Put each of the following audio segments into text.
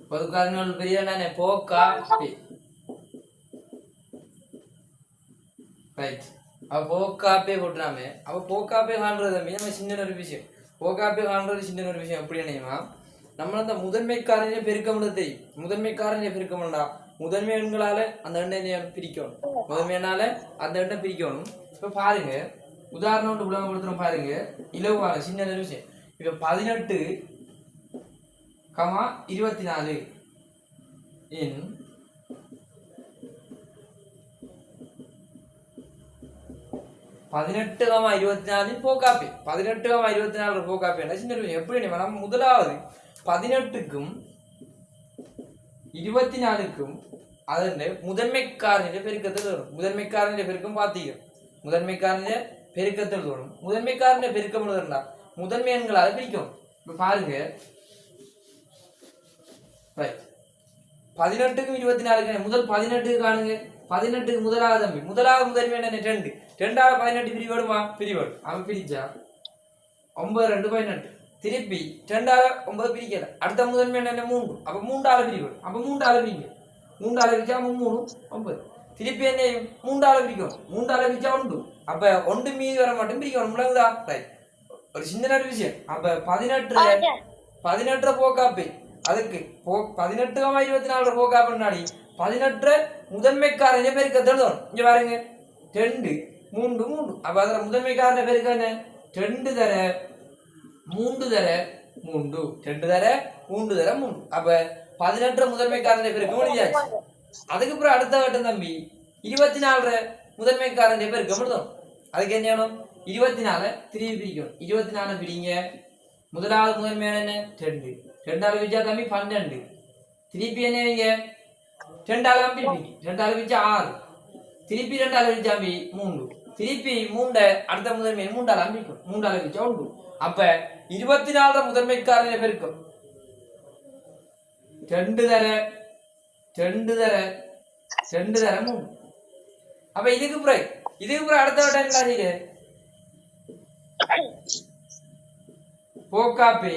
பொதுக்காரங்கள் பெரிய என்னன்னு போக்கா பி ரைட். அப்ப போக்காப்பே போட்டுறாமே அப்ப போக்காப்பே காண்றது நம்ம சின்ன ஒரு விஷயம். போக்காப்பே காண்றது சின்ன ஒரு விஷயம் எப்படி நினைமா நம்ம அந்த முதன்மைக்காரனே பெருக்கமுள்ள தெரியும். முதன்மைக்காரனே பெருக்கமுண்டா முதன்மை எண்களால அந்த எண்ணெய் பிரிக்கணும். முதன்மையினால அந்த எண்ணெய் பிரிக்கணும். இப்ப பாருங்க உதாரணம் விளங்கப்படுத்துறோம் பாருங்க. இலவான சின்ன ஒரு விஷயம். இப்ப 18, 24 இன் 18, 24 போக்காப்பி 18, 24 போக்காப்பி சின்ன விஷயம். எப்படி நம்ம முதலாவது 18க்கும் 24க்கும் அதன் முதன்மைக்காரனிலே பெருக்கத்தில் வரும். முதன்மைக்காரனிலே பெருக்கம் பார்த்தீங்க. முதன்மைக்காரனிலே பெருக்கத்தில் வரும். முதன்மைக்காரனிலே பெருக்கம் எழுதுறா முதன்மை எண்களால் பிரிக்கும். இப்ப பாருங்க 18க்கும் 24க்கும் முதல் 18 காணுங்க. 18க்கு முதலாவது தம்பி முதலாவது முதன்மை என்ன 2. 2ஆல 18 பிரிவடுமா பிரிவடு அவன் பிரிச்சா 9 2 18 திருப்பி 2ஆல 9 பிரிக்கல. அடுத்த முதன்மை என்ன 3 அப்ப 3ஆல பிரிவடு அப்ப 3ஆல பிரிங்க 3ஆல பிரிச்சா 3 9 திருப்பி என்ன 3ஆல பிரிக்கும் 3ஆல பிரிச்சா 1 அப்ப 1 மீதி வர மட்டும் பிரிக்கணும். முழங்குதா ரைட். ஒரு சின்ன விஷயம். அப்ப 18 போக்காப்பே அதுக்கு 18, 24 போக்காப்பி 18 முதன்மைக்காரனே பெருக்கத்தில் தோணும். இங்க பாருங்க 2 3 3 அப்ப அதுல முதன்மைக்காரன பெருக்க என்ன 2 தர 3 தர 3 2 தர 3 தர 3 அப்ப 18 முதன்மைக்காரனை பெருக்க முடியாச்சு. அதுக்கப்புறம் அடுத்த கட்டம் தம்பி 24 முதன்மைக்காரனை பெருக்க முடியும். அதுக்கு என்ன வேணும் 24 திருப்பி பிரிக்கணும். 24 பிரிங்க முதலாவது முதன்மையான என்ன 2 2ஆல பிரிச்சா தம்பி 12 திருப்பி என்ன வைங்க 2ஆல பிரிப்பீங்க 2ஆல பிரிச்சா 6 திருப்பி 2ஆல பிரிச்சா 3 திருப்பி 3 அடுத்த முதன்மை 3ஆல பிரிக்கும் 3ஆல பிரிச்சா 1 அப்ப 24 முதன்மைக்காரனை பெருக்கும் 2 தர 2 தர 2 தர 3 அப்ப இதுக்கு பிறகு அடுத்த வட்டம் என்ன செய்யுது போக்காப்பே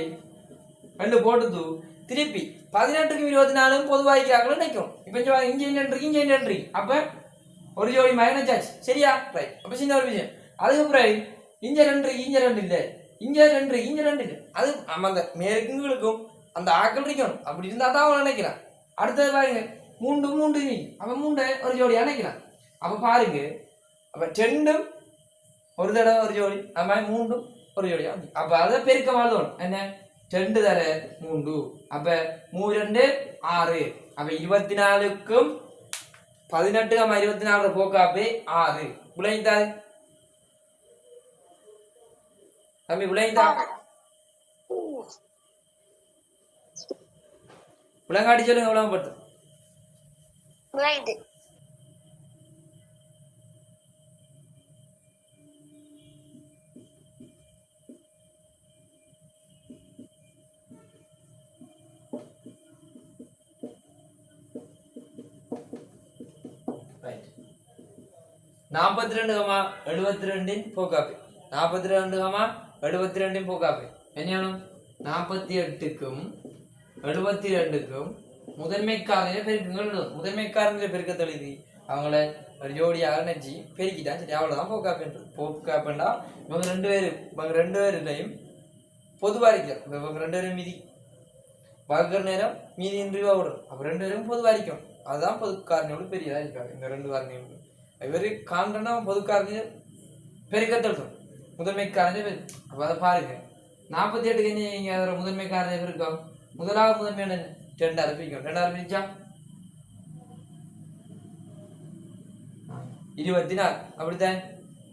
2 போட்டுது திருப்பி 18க்கும் 24 பொதுவாய்க்காக நினைக்கும். இப்ப இங்க நன்றி அப்ப ஒரு ஜோடி மைனஸ் சரியா ரைட். அப்ப சின்ன ஒரு விஷயம். அதுக்கப்புறம் இங்க 2 இல்ல இங்க 2 இல்ல அது நம்ம அந்த மேற்குங்களுக்கும் அந்த ஆக்கள் இருக்கணும். அப்படி இருந்தா தான் அவன் நினைக்கிறான். அடுத்தது பாருங்க 3 அப்ப 3 ஒரு ஜோடி நினைக்கிறான். அப்ப பாருங்க அப்ப 2 ஒரு தடவை ஒரு ஜோடி அது மாதிரி 3 ஒரு ஜோடி அப்ப அதை பெருக்க வாழ்ந்தோம் என்ன 2 தர 3 அப்ப 3 2 6 அப்ப 24க்கும் 18 24 போக்காப்பே 6 விளைந்தா தம்பி விளைந்தா விளங்காட்டி சொல்லுங்க விளங்கப்பட்டு ரைட். 42, 72 போக்காப்பே 42, 72 போக்காப்பே என்ன 48க்கும் 72க்கும் முதன்மைக்காரனே பெருக்குங்கள். முதன்மைக்காரனே பெருக்கத்தொழி அவங்கள ஒரு ஜோடியாக நினைச்சு பெருக்கிட்டான். சரி அவ்வளவுதான் போக்காப்பேன்றது. போக்காப்பேண்டா இவங்க 2 பேருலையும் பொதுவா இருக்கிறார். இவங்க 2 பேரும் மீதி வகுக்கிற நேரம் மீதி இன்றிவா விடும். அப்ப 2 பேரும் பொதுவா இருக்கும். அதுதான் பொதுக்காரணியோடு பெரியதா இருக்காரு. இந்த 2 காரணியோடு இவரு காண்டனா பொதுக்காரணிய பெருக்கத்தொழும் முதன்மைக்காரனே பெருக்கு. அப்ப அதை பாருங்க 48க்கு என்ன அதோட முதன்மைக்காரனே பெருக்கம் முதலாவது முதன்மையான 2ஆல பிரிக்கும் 2ஆல பிரிச்சா 24 அப்படித்தான்.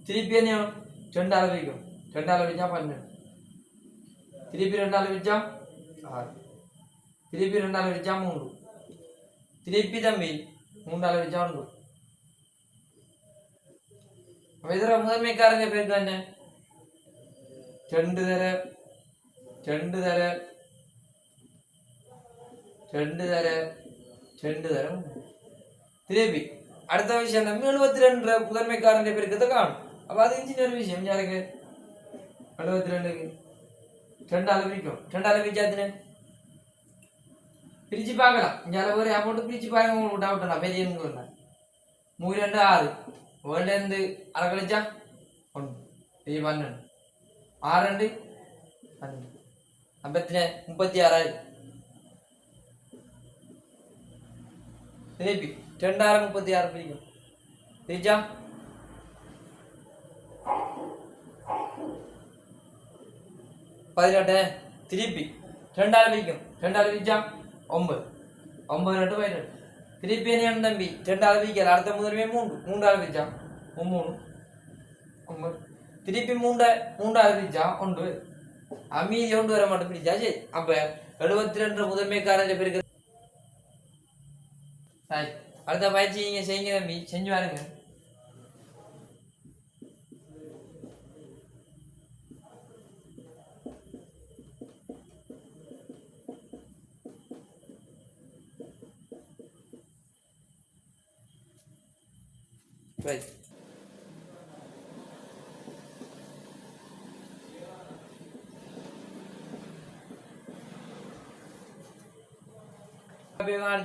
திருப்பி என்ன 2ஆல பிரிக்கும் 2ஆல பிரிச்சா 12 திருப்பி 2ஆல பிரிச்சா 6 திருப்பி 2ஆல பிரிச்சா 3 திருப்பி தம்பி 3ஆல பிரிச்சா 1 இதர முதன்மைக்காரங்க பேருக்கு என்ன 2 தர 2 தர 2 தர 2 தர திருப்பி அடுத்த விஷயம் 72 முதன்மைக்காரங்க பெருக்கத்தை காணும். அப்ப அது இன்ஜினியர் விஷயம் யாருக்கு 72க்கு 2ஆல பிரிக்கும் 2ஆல பிரிச்சாத்தின பிரிச்சு பார்க்கலாம். இங்கே ஒரு அமௌண்ட் பிரிச்சு பாருங்க, உங்களுக்கு டவுட் நான் பெரியன்னு சொன்னேன். 3 2 6 1 அரை கழிச்சா 1 12 6 2 12 36,000 திருப்பி 2036 பிரிக்கும் பிரிச்சா 18 திருப்பி 2000 பிரிக்கும் 2000 பிரிச்சா 9 9 2 18 திருப்பி என்ன தம்பி 2000 பிரிக்கல அடுத்த முதல்மே 3 3000 பிரிச்சா 3 9 திருப்பி 3000 பிரிச்சா 1 மீதி 1 வர மட்டும் பிரிச்சா சரி. அப்ப 72 முதன்மைக்காரன் பேருக்கு அடுத்த பயிற்சி நீங்க செய்யுங்க தம்பி, செஞ்சு பாருங்க. ரைட்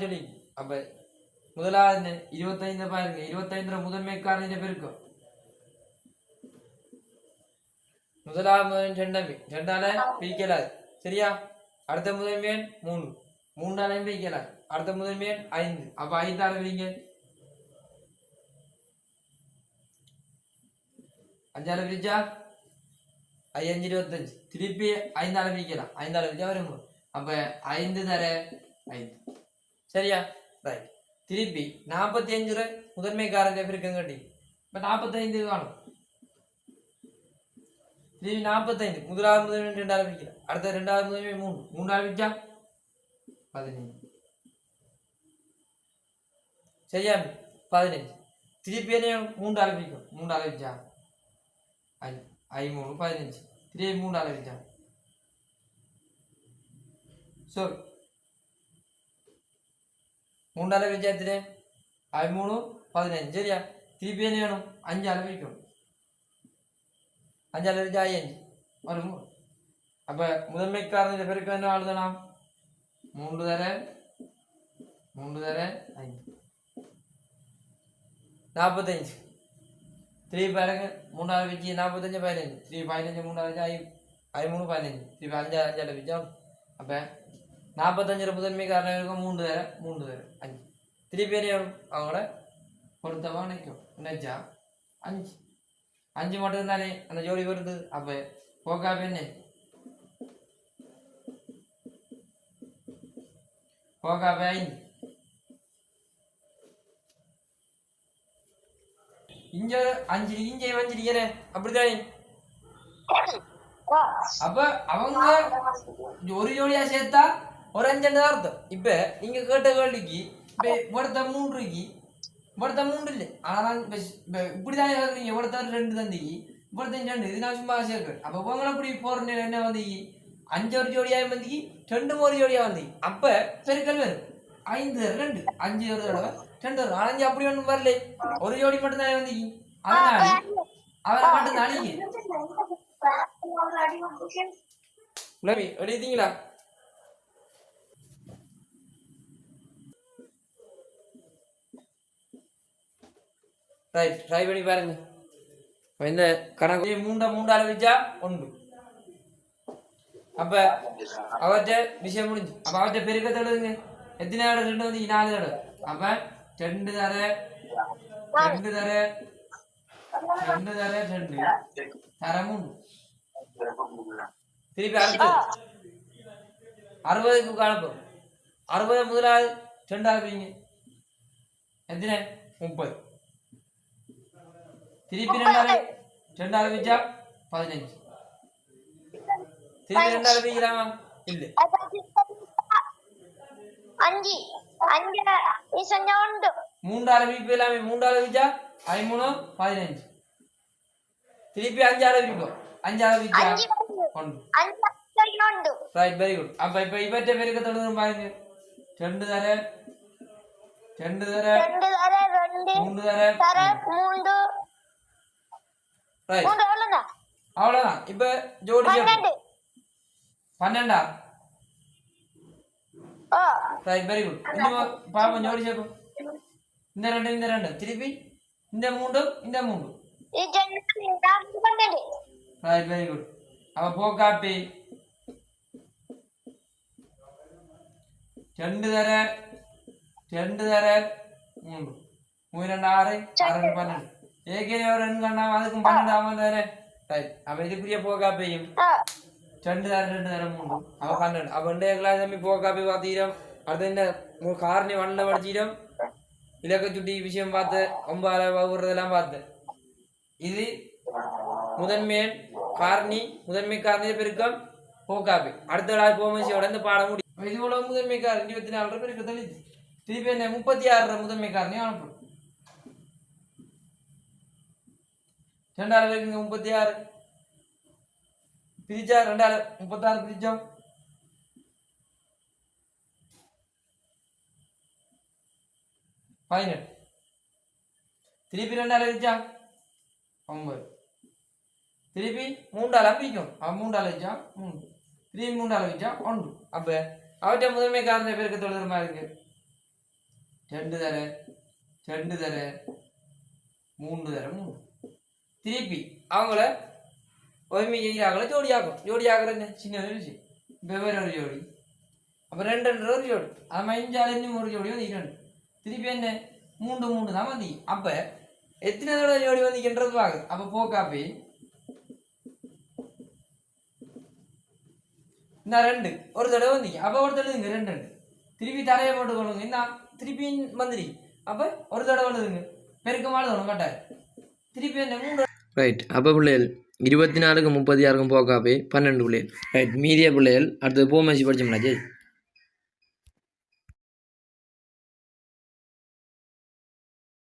சொல்லி அப்ப முதலாவது 25 பாருங்க. 25 முதன்மைக்காரன் பெருக்கும் முதலாவது 2 2ஆல பிரிக்கலாது சரியா. அடுத்த முதன்மையன் 3 3ஆலையும் பிரிக்கலாது. அடுத்த முதன்மையன் 5 அப்ப 5ஆல பிரிங்க 5ஆல பிரிச்சா 5 25 திருப்பி 5ஆல பிரிக்கலாம். 5ஆல பிரிச்சா வரும். அப்ப 5 தர 5 சரியா. ரைட் திருப்பி 45 முதன்மைக்காரன் பெருக்கம் கட்டி இப்ப 45 காணும். திருப்பி 45 முதலாவது முதன்மை 2ஆல பிரிக்கல. அடுத்த 2ஆவது முதன்மை 3 3ஆல பிரிச்சா 15 சரியா 15 திருப்பி என்ன 3ஆல பிரிக்கும் 3ஆல பிரிச்சா 5 3 15 திருப்பி 3ஆல பிரிச்சா சரி 3ஆல பிரிச்சா எத்தனை 3 15 சரியா. திருப்பி என்ன வேணும் 5ஆல பிரிக்கணும். 5ஆல பிரிச்சா 5 வரும். அப்ப முதன்மைக்காரன் பெருக்கம் என்ன எழுதலாம் 3 தர 5 45 திருப்பி பாருங்க 3ஆல பிரிச்சு 45 15 திருப்பி 15 3ஆல 3 15 திருப்பி 5ஆல பிரிச்சா அப்ப 45 முதன்மைக்காரன் இருக்கும் 3 தர 5 திருப்பி அவங்கள பொருத்தமா நினைக்கும் நினைச்சா 5 மட்டும் தானே அந்த ஜோடி வருது. அப்ப போக்காப்ப என்ன போக்காப்ப 5 இங்க 5 இங்க 5 அப்படித்தானே. அப்ப அவங்க ஒரு ஜோடியா சேர்த்தா ஒரு 5 அர்த்தம். இப்ப நீங்க கேட்ட கேள்விக்கு இப்ப ஒருத்த 3 ஒருத்த 3 இல்லை. ஆனா இப்படிதான் கேக்குறீங்க ஒருத்தர் 2 தந்திக்கு ஒருத்தன் 2 இது நான் சும்மா சேர்க்கிறேன். அப்ப உங்களை இப்படி போற என்ன வந்து 5 ஒரு ஜோடியா வந்து 2 ஒரு ஜோடியா வந்து அப்ப பெருக்கல் வரும் 5 2 5 ஒரு தடவை 2 வரும். ஆனா அப்படி ஒண்ணும் வரல ஒரு ஜோடி மட்டும் தானே வந்து அதனால அவரை மட்டும் தானே எழுதிங்களா. ரைட் ட்ரை பண்ணி பாருங்க. இந்த கணக்கு 3ஆல வச்சா 1 அப்ப அவற்றை விஷயம் முடிஞ்சு. அப்ப அவற்றை பெருக்கத்தை எழுதுங்க. எத்தனை தடவை 2 வந்து 4 தடவை. அப்ப 2 தர 2 தர 2 தர 2 தர 3 திருப்பி அடுத்து 60க்கு காணப்போம். 60 முதலாவது 2ஆல பிரிங்க எத்தனை 30 திருப்பி 2ஆல பிரிச்சா 15 திருப்பி 2ஆல பிரிக்கலாமா இல்ல 3ஆல பிரிக்கலாமே 3ஆல பிரிச்சா 13 15 திருப்பி 5ஆல பிரிக்கும் 5ஆல பிரிச்சா 1 ரைட் வெரி குட். அப்ப இப்ப இவற்றை பெருக்கத்தை எழுதுறோம் பாருங்க 2 தர 3 தர ரைட் அவ்வளவுதான். இப்ப ஜோடி 12 ரைட் வெரி குட் இன்னும் பாப்போம் ஜோடிச்சப்போ இந்த ரெண்டு திருப்பி இந்த மூண்டும் ரைட் வெரி குட் அப்ப போ காப்பி ரெண்டு தர மூன்று மூணு ரெண்டு ஆறு ரெண்டு 12 ஏற்கனவே ஒரு ரெண்டு கண்ணாம அதுக்கும் 12 ஆமாம் தானே ரைட் அப்ப இதுக்குரிய போ காப்பியும் ரெண்டு தர மூன்று அவ 12 அப்ப ரெண்டே கிளாஸ் தம்பி போ காப்பி பார்த்தீரம் அடுத்த இந்த காரணி வண்ணில் படிச்சிடும் இலக்க சுட்டி விஷயம் பார்த்து 9 வகுறதெல்லாம் பார்த்தேன் இது முதன்மை காரணி பெருக்கம் போக்காப்பி அடுத்த நாள் போமசியோட இந்த பாட முடியும் இது போல முதன்மை காரணி 24 பெருக்க தெளிச்சு திருப்பி என்ன 36 முதன்மை காரணி அனுப்பணும் 2 36 பிரிச்சா 36 பிரிச்சோம் ஃபைனல் திருப்பி 2 பிரிச்சா 9 திருப்பி 3 பிரிக்கும் 3 வச்சா 3 திருப்பி 3 வச்சா 1 அப்ப அவற்றை முதன்மை காரண பெருக்க தொழுதுமா இருக்கு 2 தர 3 திருப்பி அவங்கள ஒருமை செய்கிறாங்கள ஜோடி ஆகுறது சின்ன விஷயம் வெவ்வேறு ஒரு ஜோடி அப்ப 2 ஒரு ஜோடி அது மஞ்சள் ஒரு ஜோடி வந்து 2 திருப்பி என்ன 3 தான் வந்து அப்ப எத்தனை தடவை ஜோடி வந்துக்கின்றது பாக்குது அப்ப போக்காப்பி இந்த 2 ஒரு தடவை வந்தீங்க அப்ப ஒரு தடவை 2 திருப்பி தரையை போட்டு கொள்ளுங்க என்ன திருப்பி வந்துடி அப்ப ஒரு தடவை எழுதுங்க பெருக்கமாக எழுதணும் கட்டாயம் திருப்பி என்ன 3 ரைட் அப்ப பிள்ளைகள் 24க்கும் 36க்கும் போக்காப்பி 12 பிள்ளைகள் ரைட் மீதிய பிள்ளைகள் அடுத்தது போமேசி படிச்சோம்னா ஜெய்